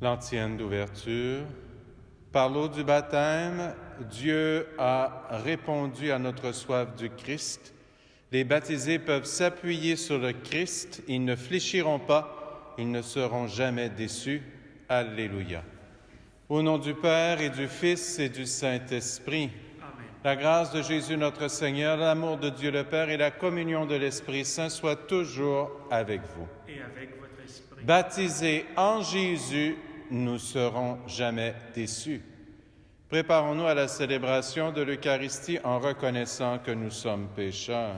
L'antienne d'ouverture. Par l'eau du baptême, Dieu a répondu à notre soif du Christ. Les baptisés peuvent s'appuyer sur le Christ, ils ne fléchiront pas, ils ne seront jamais déçus. Alléluia. Au nom du Père et du Fils et du Saint-Esprit, Amen. La grâce de Jésus notre Seigneur, l'amour de Dieu le Père et la communion de l'Esprit Saint soient toujours avec vous. Et avec votre esprit. Baptisés en Jésus, nous serons jamais déçus. Préparons-nous à la célébration de l'Eucharistie en reconnaissant que nous sommes pécheurs.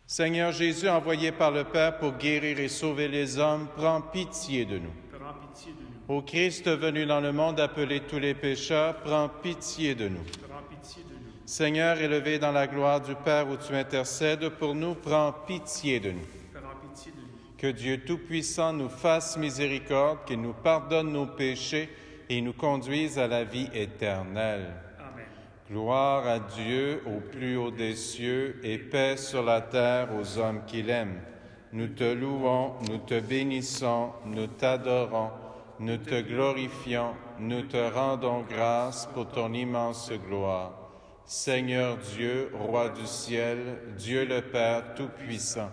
Seigneur Jésus, envoyé par le Père pour guérir et sauver les hommes, prends pitié de nous. Prends pitié de nous. Ô Christ venu dans le monde appeler tous les pécheurs, prends pitié de nous. Prends pitié de nous. Seigneur, élevé dans la gloire du Père où tu intercèdes pour nous, prends pitié de nous. Prends pitié de nous. Que Dieu Tout-Puissant nous fasse miséricorde, qu'il nous pardonne nos péchés et nous conduise à la vie éternelle. Amen. Gloire à Dieu au plus haut des cieux et paix sur la terre aux hommes qu'il aime. Nous te louons, nous te bénissons, nous t'adorons, nous te glorifions, nous te rendons grâce pour ton immense gloire. Seigneur Dieu, Roi du ciel, Dieu le Père Tout-Puissant,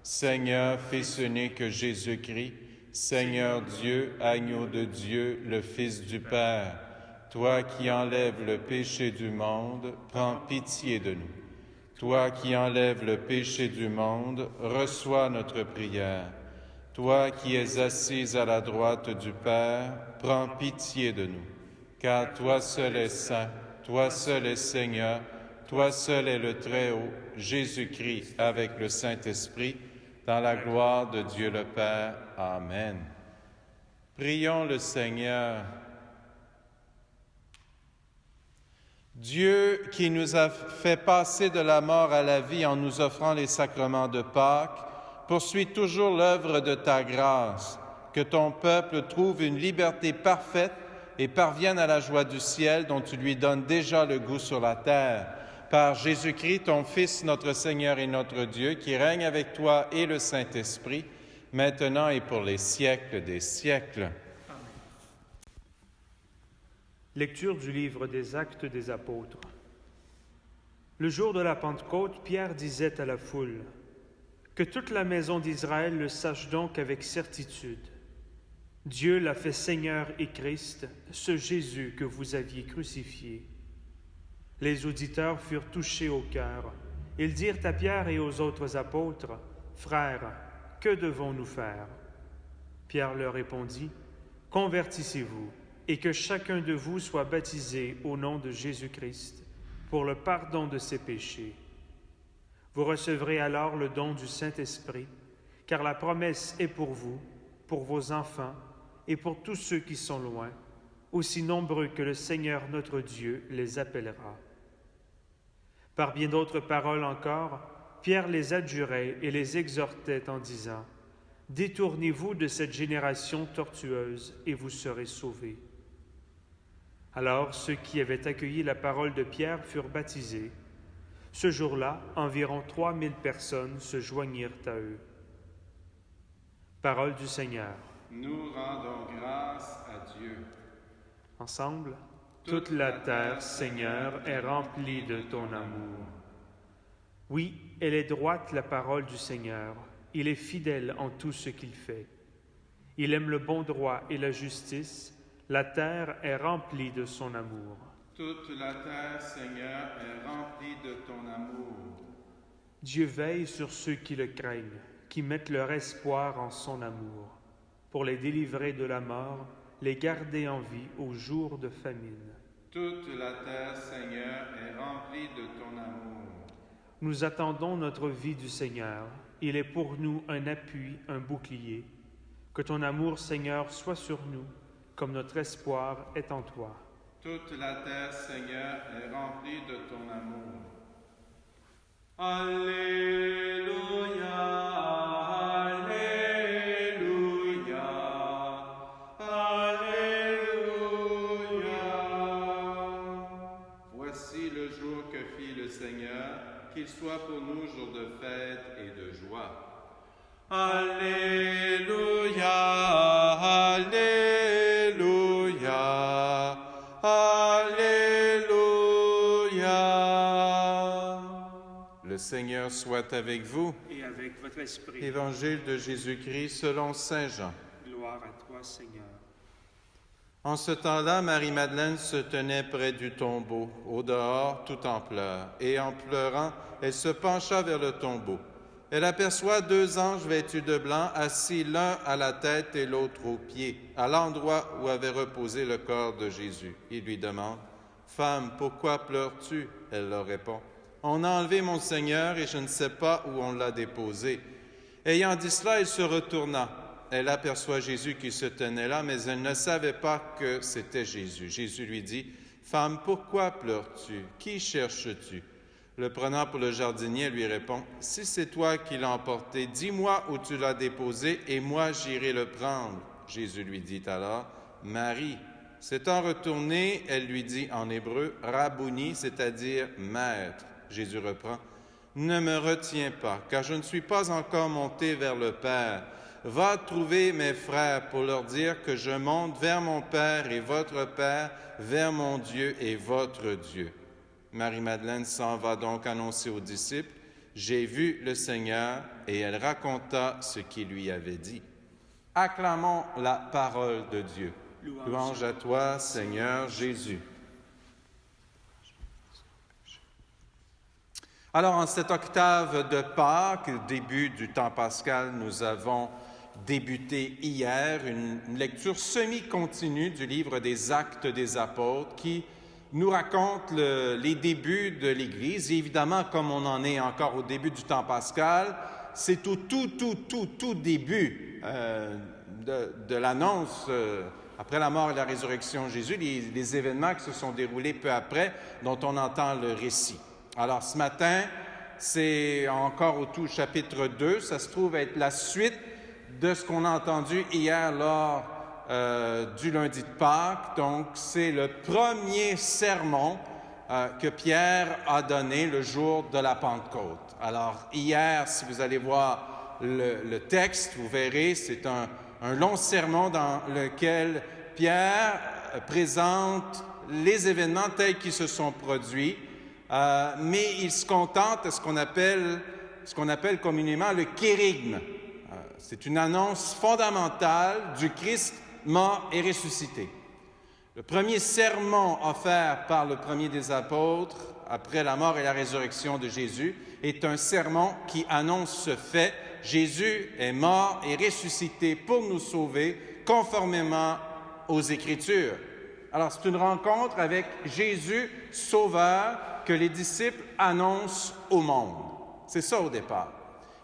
Seigneur, Fils unique Jésus-Christ, Seigneur Dieu, Agneau de Dieu, le Fils du Père, toi qui enlèves le péché du monde, prends pitié de nous. Toi qui enlèves le péché du monde, reçois notre prière. Toi qui es assise à la droite du Père, prends pitié de nous. Car toi seul es saint, toi seul es Seigneur, toi seul es le Très-Haut, Jésus-Christ avec le Saint-Esprit, dans la gloire de Dieu le Père. Amen. Prions le Seigneur. Dieu qui nous a fait passer de la mort à la vie en nous offrant les sacrements de Pâques, poursuis toujours l'œuvre de ta grâce, que ton peuple trouve une liberté parfaite et parvienne à la joie du ciel dont tu lui donnes déjà le goût sur la terre. Par Jésus-Christ, ton Fils, notre Seigneur et notre Dieu, qui règne avec toi et le Saint-Esprit, maintenant et pour les siècles des siècles. Amen. Lecture du livre des Actes des Apôtres. Le jour de la Pentecôte, Pierre disait à la foule : « Que toute la maison d'Israël le sache donc avec certitude. Dieu l'a fait Seigneur et Christ, ce Jésus que vous aviez crucifié. » Les auditeurs furent touchés au cœur. Ils dirent à Pierre et aux autres apôtres : « Frères, que devons-nous faire ?» Pierre leur répondit : « Convertissez-vous, et que chacun de vous soit baptisé au nom de Jésus-Christ pour le pardon de ses péchés. Vous recevrez alors le don du Saint-Esprit, car la promesse est pour vous, pour vos enfants et pour tous ceux qui sont loin, aussi nombreux que le Seigneur notre Dieu les appellera. » Par bien d'autres paroles encore, Pierre les adjurait et les exhortait en disant : « Détournez-vous de cette génération tortueuse et vous serez sauvés. » Alors ceux qui avaient accueilli la parole de Pierre furent baptisés. Ce jour-là, environ 3000 personnes se joignirent à eux. Parole du Seigneur. Nous rendons grâce à Dieu. Ensemble, toute la terre, Seigneur, est remplie de ton amour. Oui, elle est droite la parole du Seigneur. Il est fidèle en tout ce qu'il fait. Il aime le bon droit et la justice. La terre est remplie de son amour. Toute la terre, Seigneur, est remplie de ton amour. Dieu veille sur ceux qui le craignent, qui mettent leur espoir en son amour, pour les délivrer de la mort, les garder en vie au jour de famine. Toute la terre, Seigneur, est remplie de ton amour. Nous attendons notre vie du Seigneur. Il est pour nous un appui, un bouclier. Que ton amour, Seigneur, soit sur nous, comme notre espoir est en toi. Toute la terre, Seigneur, est remplie de ton amour. Alléluia, Alléluia, Alléluia. Voici le jour que fit le Seigneur, qu'il soit pour nous jour de fête et de joie. Alléluia, Alléluia. Alléluia, Alléluia. Le Seigneur soit avec vous. Et avec votre esprit. Évangile de Jésus-Christ selon Saint Jean. Gloire à toi, Seigneur. En ce temps-là, Marie-Madeleine se tenait près du tombeau, au dehors, tout en pleurs. Et en pleurant, elle se pencha vers le tombeau. Elle aperçoit 2 anges vêtus de blanc, assis l'un à la tête et l'autre aux pieds, à l'endroit où avait reposé le corps de Jésus. Il lui demande, « Femme, pourquoi pleures-tu » Elle leur répond, « On a enlevé mon Seigneur et je ne sais pas où on l'a déposé. » Ayant dit cela, elle se retourna. Elle aperçoit Jésus qui se tenait là, mais elle ne savait pas que c'était Jésus. Jésus lui dit, « Femme, pourquoi pleures-tu? Qui cherches-tu? » Le prenant pour le jardinier, elle lui répond, « Si c'est toi qui l'as emporté, dis-moi où tu l'as déposé, et moi j'irai le prendre. » Jésus lui dit alors, « Marie. » S'étant retournée, elle lui dit en hébreu, « Rabouni », c'est-à-dire « Maître. » Jésus reprend, « Ne me retiens pas, car je ne suis pas encore monté vers le Père. Va trouver mes frères pour leur dire que je monte vers mon Père et votre Père, vers mon Dieu et votre Dieu. » Marie-Madeleine s'en va donc annoncer aux disciples, « J'ai vu le Seigneur » et elle raconta ce qu'il lui avait dit. Acclamons la parole de Dieu. Louange à toi, Seigneur Jésus. Alors, en cette octave de Pâques, début du temps pascal, nous avons débuté hier une lecture semi-continue du livre des Actes des Apôtres qui nous raconte les débuts de l'Église. Et évidemment, comme on en est encore au début du temps pascal, c'est au tout début de l'annonce, après la mort et la résurrection de Jésus, les événements qui se sont déroulés peu après, dont on entend le récit. Alors, ce matin, c'est encore au tout chapitre 2. Ça se trouve être la suite de ce qu'on a entendu hier lors du lundi de Pâques. Donc, c'est le premier sermon que Pierre a donné le jour de la Pentecôte. Alors, hier, si vous allez voir le texte, vous verrez, c'est un long sermon dans lequel Pierre présente les événements tels qu'ils se sont produits, mais il se contente de ce qu'on appelle communément le kérygme. C'est une annonce fondamentale du Christ mort et ressuscité. Le premier sermon offert par le premier des apôtres après la mort et la résurrection de Jésus est un sermon qui annonce ce fait. Jésus est mort et ressuscité pour nous sauver conformément aux Écritures. Alors, c'est une rencontre avec Jésus, Sauveur, que les disciples annoncent au monde. C'est ça au départ.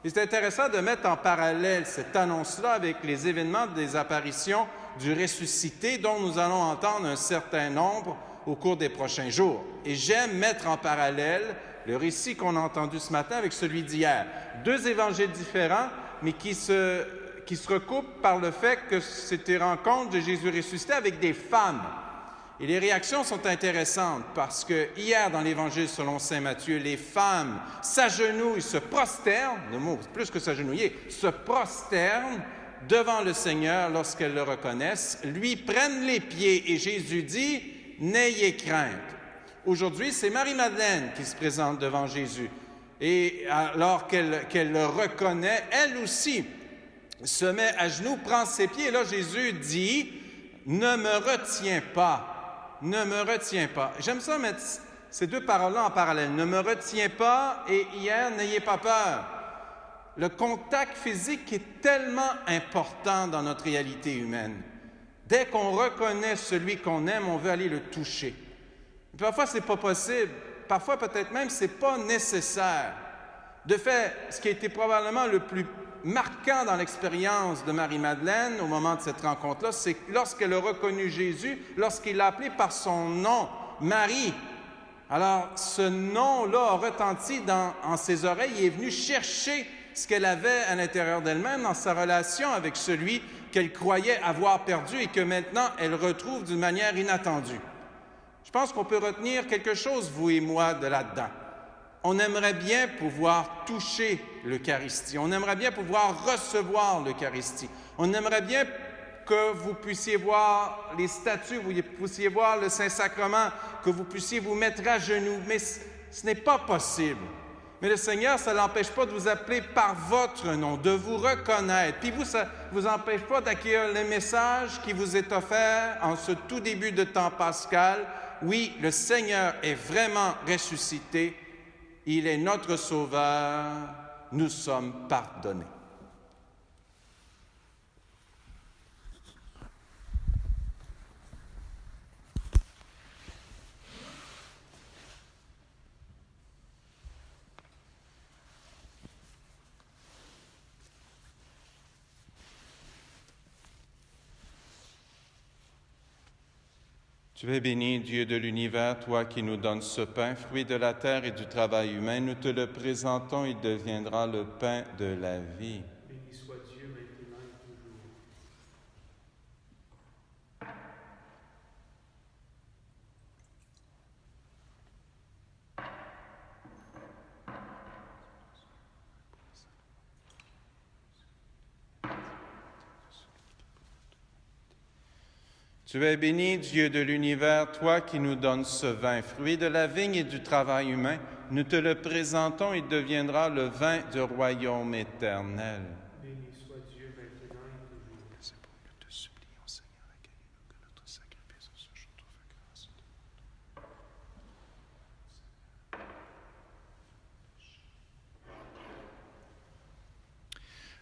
Et c'est intéressant de mettre en parallèle cette annonce-là avec les événements des apparitions du ressuscité dont nous allons entendre un certain nombre au cours des prochains jours. Et j'aime mettre en parallèle le récit qu'on a entendu ce matin avec celui d'hier. 2 évangiles différents, mais qui se recoupent par le fait que c'était une rencontre de Jésus ressuscité avec des femmes. Et les réactions sont intéressantes parce que hier, dans l'Évangile selon saint Matthieu, les femmes s'agenouillent, se prosternent, le mot plus que s'agenouiller, se prosternent devant le Seigneur lorsqu'elles le reconnaissent, lui prennent les pieds et Jésus dit « N'ayez crainte ». Aujourd'hui, c'est Marie-Madeleine qui se présente devant Jésus. Et alors qu'elle le reconnaît, elle aussi se met à genoux, prend ses pieds. Et là, Jésus dit « Ne me retiens pas. Ne me retiens pas. » J'aime ça mettre ces 2 paroles-là en parallèle. « Ne me retiens pas » et hier, « N'ayez pas peur ». Le contact physique est tellement important dans notre réalité humaine. Dès qu'on reconnaît celui qu'on aime, on veut aller le toucher. Parfois, ce n'est pas possible. Parfois, peut-être même, ce n'est pas nécessaire. De fait, ce qui a été probablement le plus marquant dans l'expérience de Marie-Madeleine au moment de cette rencontre-là, c'est lorsqu'elle a reconnu Jésus, lorsqu'il l'a appelé par son nom, Marie. Alors, ce nom-là a retenti en ses oreilles et est venu chercher ce qu'elle avait à l'intérieur d'elle-même dans sa relation avec celui qu'elle croyait avoir perdu et que maintenant elle retrouve d'une manière inattendue. Je pense qu'on peut retenir quelque chose, vous et moi, de là-dedans. On aimerait bien pouvoir toucher l'Eucharistie. On aimerait bien pouvoir recevoir l'Eucharistie. On aimerait bien que vous puissiez voir les statues, vous puissiez voir le Saint-Sacrement, que vous puissiez vous mettre à genoux. Mais ce n'est pas possible. Mais le Seigneur, ça ne l'empêche pas de vous appeler par votre nom, de vous reconnaître. Puis vous, ça ne vous empêche pas d'accueillir le message qui vous est offert en ce tout début de temps pascal. Oui, le Seigneur est vraiment ressuscité. Il est notre Sauveur. Nous sommes pardonnés. Tu es béni, Dieu de l'univers, toi qui nous donnes ce pain, fruit de la terre et du travail humain. Nous te le présentons, il deviendra le pain de la vie. Béni soit Dieu maintenant et toujours. Tu es béni, Dieu de l'univers, toi qui nous donnes ce vin, fruit de la vigne et du travail humain. Nous te le présentons, il deviendra le vin du royaume éternel. Béni soit Dieu maintenant et toujours. C'est pour nous te supplions, Seigneur, accueille-nous que notre sacrifice ce jour trouve grâce.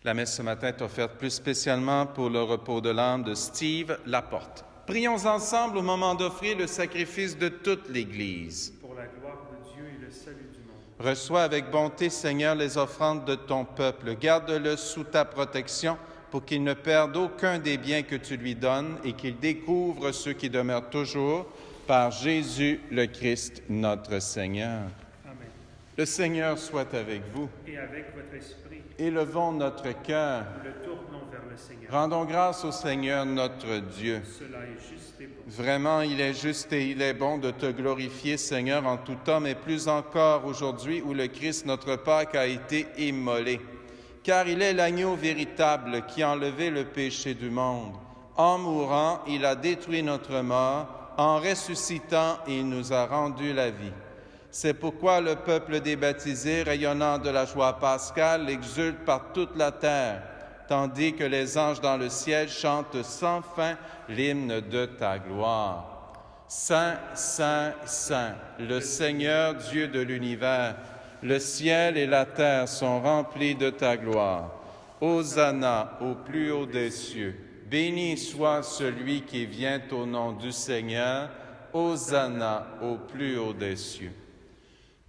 La messe ce matin est offerte plus spécialement pour le repos de l'âme de Steve Laporte. Prions ensemble au moment d'offrir le sacrifice de toute l'Église. Pour la gloire de Dieu et le salut du monde. Reçois avec bonté, Seigneur, les offrandes de ton peuple. Garde-le sous ta protection pour qu'il ne perde aucun des biens que tu lui donnes et qu'il découvre ceux qui demeurent toujours par Jésus le Christ, notre Seigneur. Amen. Le Seigneur soit avec vous. Et avec votre esprit, Élevons notre cœur. nous le tournons vers le Seigneur. Rendons grâce au Seigneur notre Dieu. Cela est juste et bon. Vraiment, il est juste et il est bon de te glorifier, Seigneur, en tout homme, et plus encore aujourd'hui où le Christ, notre Pâque, a été immolé. Car il est l'agneau véritable qui a enlevé le péché du monde. En mourant, il a détruit notre mort. En ressuscitant, il nous a rendu la vie. C'est pourquoi le peuple des baptisés, rayonnant de la joie pascale, exulte par toute la terre, tandis que les anges dans le ciel chantent sans fin l'hymne de ta gloire. Saint, Saint, Saint, le Seigneur Dieu de l'univers, le ciel et la terre sont remplis de ta gloire. Hosanna au plus haut des cieux. Béni soit celui qui vient au nom du Seigneur. Hosanna au plus haut des cieux.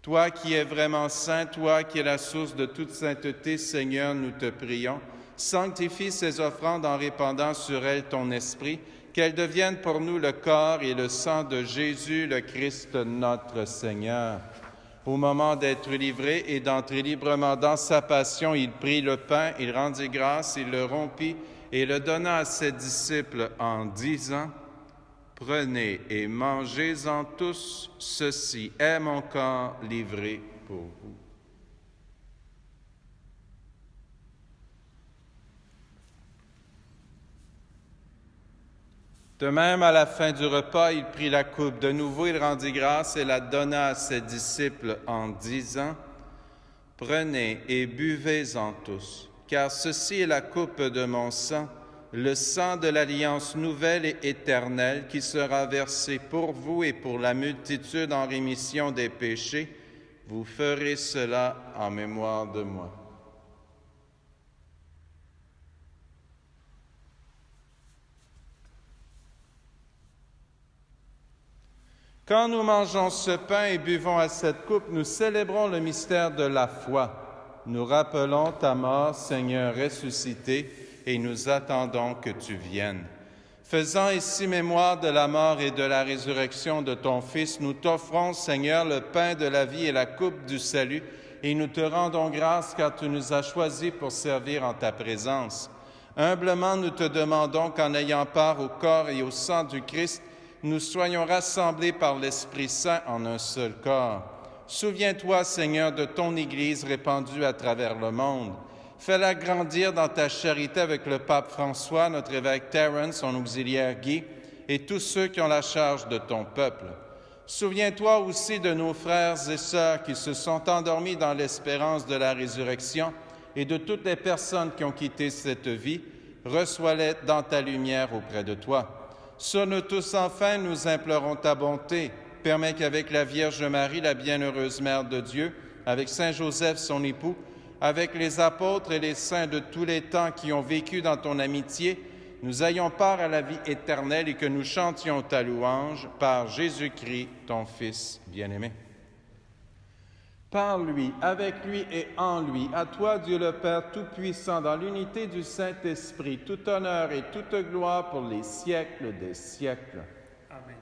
Toi qui es vraiment saint, toi qui es la source de toute sainteté, Seigneur, nous te prions. Sanctifie ces offrandes en répandant sur elles ton esprit, qu'elles deviennent pour nous le corps et le sang de Jésus, le Christ, notre Seigneur. Au moment d'être livré et d'entrer librement dans sa passion, il prit le pain, il rendit grâce, il le rompit et le donna à ses disciples en disant: « Prenez et mangez-en tous, ceci est mon corps livré pour vous. » De même, à la fin du repas, il prit la coupe. De nouveau, il rendit grâce et la donna à ses disciples en disant: « Prenez et buvez-en tous, car ceci est la coupe de mon sang, le sang de l'alliance nouvelle et éternelle qui sera versé pour vous et pour la multitude en rémission des péchés. Vous ferez cela en mémoire de moi. » Quand nous mangeons ce pain et buvons à cette coupe, nous célébrons le mystère de la foi. Nous rappelons ta mort, Seigneur ressuscité, et nous attendons que tu viennes. Faisant ici mémoire de la mort et de la résurrection de ton Fils, nous t'offrons, Seigneur, le pain de la vie et la coupe du salut, et nous te rendons grâce car tu nous as choisis pour servir en ta présence. Humblement, nous te demandons qu'en ayant part au corps et au sang du Christ, nous soyons rassemblés par l'Esprit Saint en un seul corps. Souviens-toi, Seigneur, de ton Église répandue à travers le monde. Fais-la grandir dans ta charité avec le pape François, notre évêque Terence, son auxiliaire Guy, et tous ceux qui ont la charge de ton peuple. Souviens-toi aussi de nos frères et sœurs qui se sont endormis dans l'espérance de la résurrection et de toutes les personnes qui ont quitté cette vie. Reçois-les dans ta lumière auprès de toi. Sur nous tous, enfin, nous implorons ta bonté. Permets qu'avec la Vierge Marie, la bienheureuse Mère de Dieu, avec Saint Joseph, son époux, avec les apôtres et les saints de tous les temps qui ont vécu dans ton amitié, nous ayons part à la vie éternelle et que nous chantions ta louange par Jésus-Christ, ton Fils bien-aimé. Par lui, avec lui et en lui, à toi, Dieu le Père Tout-Puissant, dans l'unité du Saint-Esprit, tout honneur et toute gloire pour les siècles des siècles. Amen.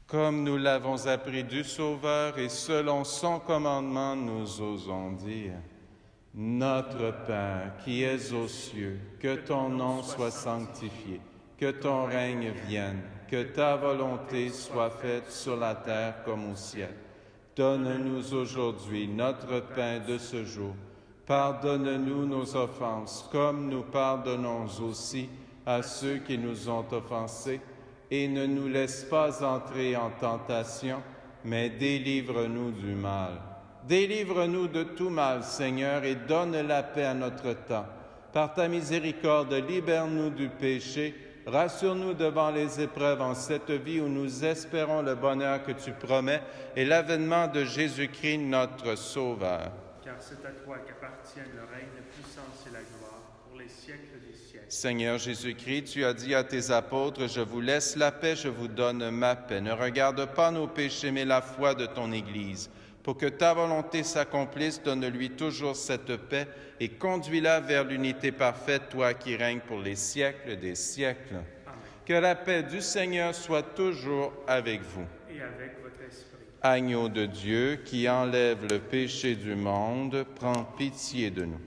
Comme nous l'avons appris du Sauveur et selon son commandement, nous osons dire: Notre Père qui es aux cieux, que ton nom soit sanctifié, que ton règne vienne, que ta volonté soit faite sur la terre comme au ciel. Donne-nous aujourd'hui notre pain de ce jour. Pardonne-nous nos offenses, comme nous pardonnons aussi à ceux qui nous ont offensés. Et ne nous laisse pas entrer en tentation, mais délivre-nous du mal. Délivre-nous de tout mal, Seigneur, et donne la paix à notre temps. Par ta miséricorde, libère-nous du péché. Rassure-nous devant les épreuves en cette vie où nous espérons le bonheur que tu promets et l'avènement de Jésus-Christ, notre Sauveur. Car c'est à toi qu'appartiennent le règne, la puissance et la gloire pour les siècles des siècles. Seigneur Jésus-Christ, tu as dit à tes apôtres: Je vous laisse la paix, je vous donne ma paix. Ne regarde pas nos péchés, mais la foi de ton Église. Pour que ta volonté s'accomplisse, donne-lui toujours cette paix et conduis-la vers l'unité parfaite, toi qui règnes pour les siècles des siècles. Amen. Que la paix du Seigneur soit toujours avec vous. Et avec votre esprit. Agneau de Dieu qui enlève le péché du monde, prends pitié de nous.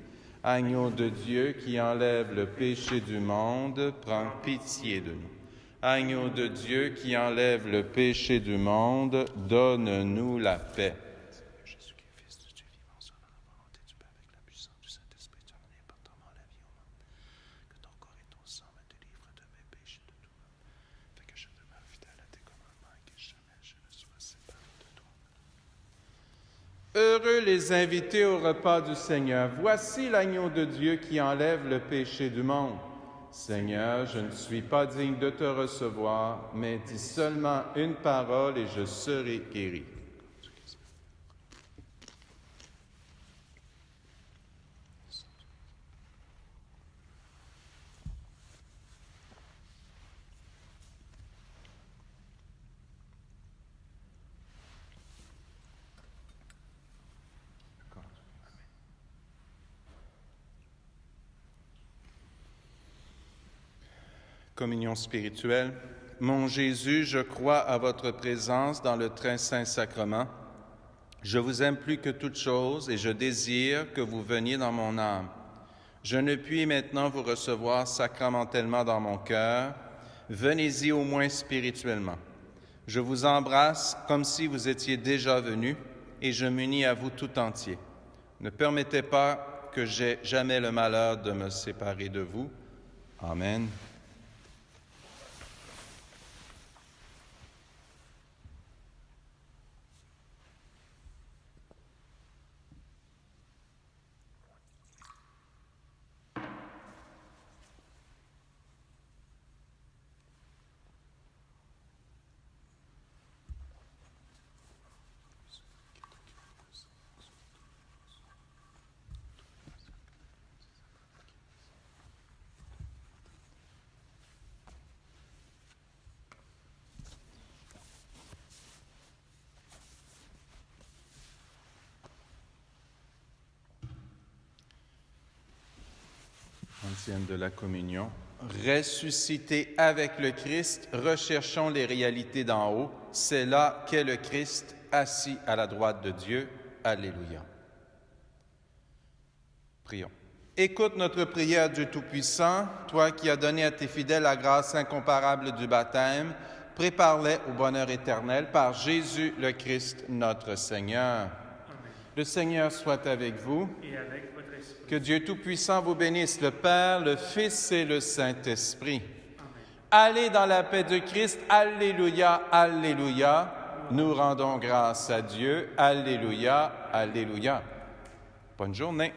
Agneau de Dieu qui enlève le péché du monde, prends pitié de nous. Agneau de Dieu qui enlève le péché du monde, donne-nous la paix. Jésus qui est Fils de Dieu vivant, selon la volonté du Père, avec la puissance du Saint-Esprit, tu en es partement la vie au monde. Que ton corps et ton sang me délivrent de mes péchés de tout mal. Fais que je demeure fidèle à tes commandements et que jamais je ne sois séparé de toi. Heureux les invités au repas du Seigneur. Voici l'agneau de Dieu qui enlève le péché du monde. Seigneur, je ne suis pas digne de te recevoir, mais dis seulement une parole et je serai guéri. Communion spirituelle. Mon Jésus, je crois à votre présence dans le très saint sacrement. Je vous aime plus que toute chose et je désire que vous veniez dans mon âme. Je ne puis maintenant vous recevoir sacramentellement dans mon cœur. Venez-y au moins spirituellement. Je vous embrasse comme si vous étiez déjà venu et je m'unis à vous tout entier. Ne permettez pas que j'aie jamais le malheur de me séparer de vous. Amen. Onzième de la communion. Ressuscité avec le Christ, recherchons les réalités d'en haut. C'est là qu'est le Christ, assis à la droite de Dieu. Alléluia. Prions. Écoute notre prière, Dieu Tout-Puissant, toi qui as donné à tes fidèles la grâce incomparable du baptême, prépare-les au bonheur éternel par Jésus le Christ, notre Seigneur. Le Seigneur soit avec vous. et avec votre esprit. Que Dieu Tout-Puissant vous bénisse, le Père, le Fils et le Saint-Esprit. Amen. Allez dans la paix de Christ. Alléluia, alléluia. Nous rendons grâce à Dieu. Alléluia, alléluia. Bonne journée.